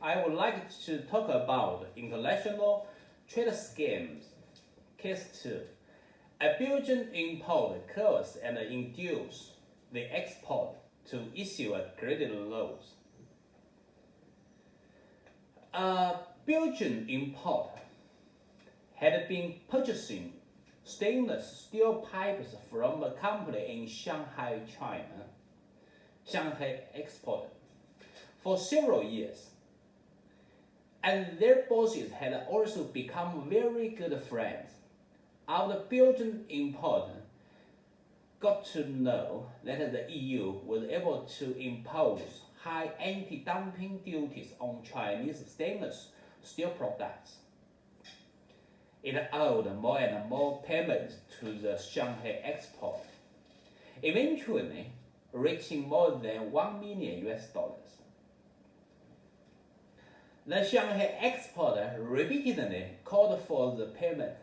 I would like to talk about international trade scams. Case 2. A Belgian import coerced and induced the export to issue a credit loan. A Belgian import had been purchasing stainless steel pipes from a company in Shanghai, China, Shanghai exporter, for several years. And their bosses had also become very good friends. Our Belgian importer got to know that the EU was able to impose high anti-dumping duties on Chinese stainless steel products. It owed more and more payments to the Shanghai export, eventually reaching more than $1 million. The Shanghai exporter repeatedly called for the payment,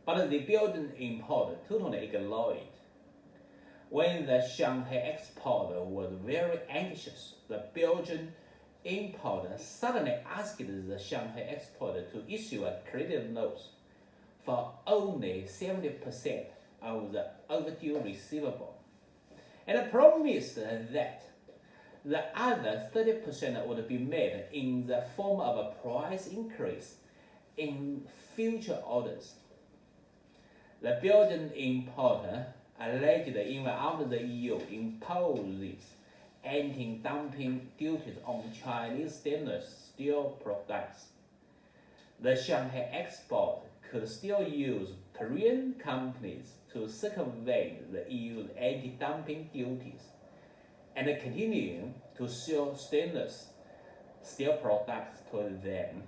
but the Belgian importer totally ignored it. When the Shanghai exporter was very anxious, the Belgian importer suddenly asked the Shanghai exporter to issue a credit note for only 70% of the overdue receivable, and promised that the other 30% would be made in the form of a price increase in future orders. The Belgian importer alleged even after the EU imposes anti-dumping duties on Chinese stainless steel products, the Shanghai export could still use Korean companies to circumvent the EU's anti-dumping duties and continue to sell stainless steel products to them.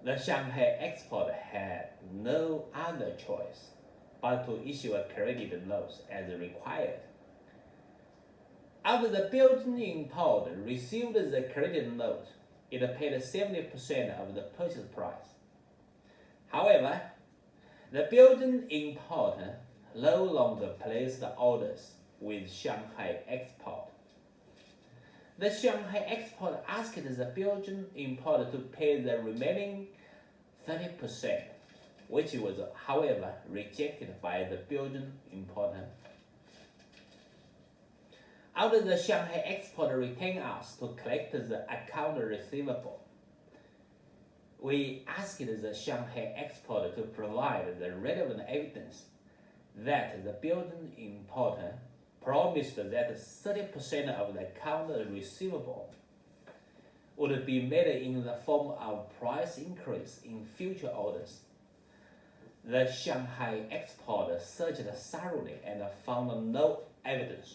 The Shanghai exporter had no other choice but to issue a credit note as required. After the Belgian importer received the credit note, it paid 70% of the purchase price. However, the Belgian importer no longer placed orders with Shanghai export. The Shanghai exporter asked the Belgian importer to pay the remaining 30%, which was, however, rejected by the Belgian importer. After the Shanghai exporter retained us to collect the account receivable, we asked the Shanghai exporter to provide the relevant evidence that the Belgian importer promised that 30% of the account receivable would be made in the form of price increase in future orders. The Shanghai exporter searched thoroughly and found no evidence.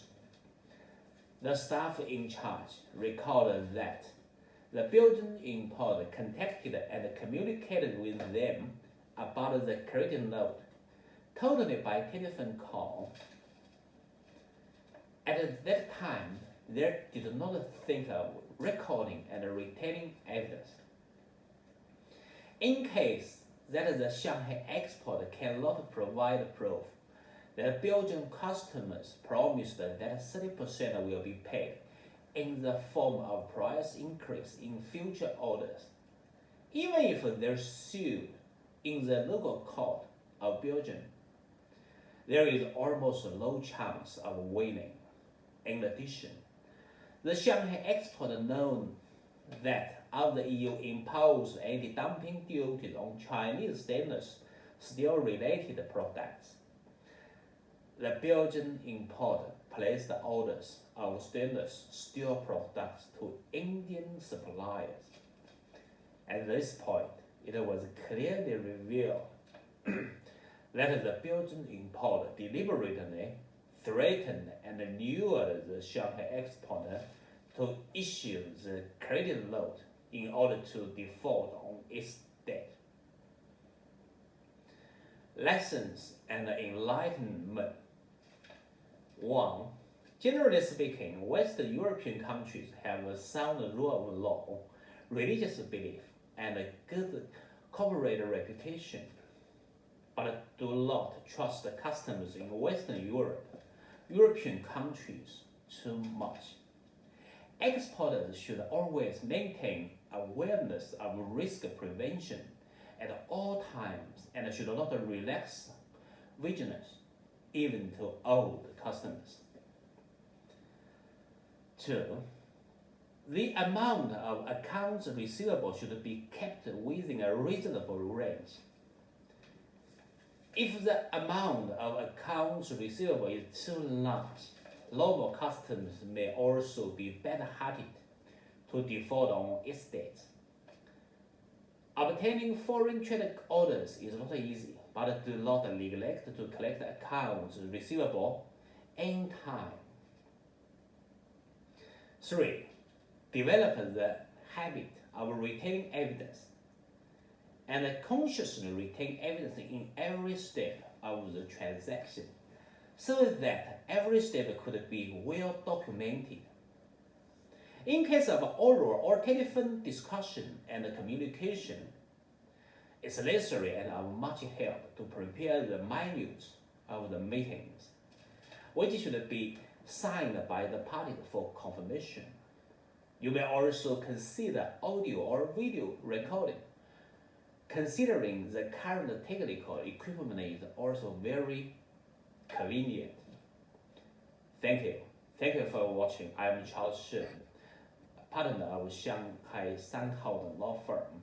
The staff in charge recalled that the Belgian importer contacted and communicated with them about the credit note totally by telephone call. At that time, they did not think of recording and retaining evidence. In case that the Shanghai exporter cannot provide proof that Belgian customers promised that 30% will be paid in the form of price increase in future orders, even if they're sued in the local court of Belgium, there is almost no chance of winning. In addition, the Shanghai exporter known that after the EU imposed anti-dumping duties on Chinese stainless steel-related products, the Belgian importer placed orders of stainless steel products to Indian suppliers. At this point, it was clearly revealed that the Belgian importer deliberately threatened and lured the Shanghai exporter to issue the credit note in order to default on its debt. Lessons and enlightenment. 1. Generally speaking, Western European countries have a sound rule of law, religious belief, and a good corporate reputation, but do not trust the customs in Western European countries too much. Exporters should always maintain awareness of risk prevention at all times and should not relax vigilance even to old customers. 2. The amount of accounts receivable should be kept within a reasonable range. If the amount of accounts receivable is too large, local customers may also be bad-hearted to default on its debts. Obtaining foreign trade orders is not easy, but do not neglect to collect accounts receivable in time. 3. Develop the habit of retaining evidence and consciously retain evidence in every step of the transaction so that every step could be well documented. In case of oral or telephone discussion and communication, it's necessary and of much help to prepare the minutes of the meetings, which should be signed by the parties for confirmation. You may also consider audio or video recording. Considering the current technical equipment is also very convenient. Thank you. Thank you for watching. I am Charles Shen, partner of Shanghai Law Firm.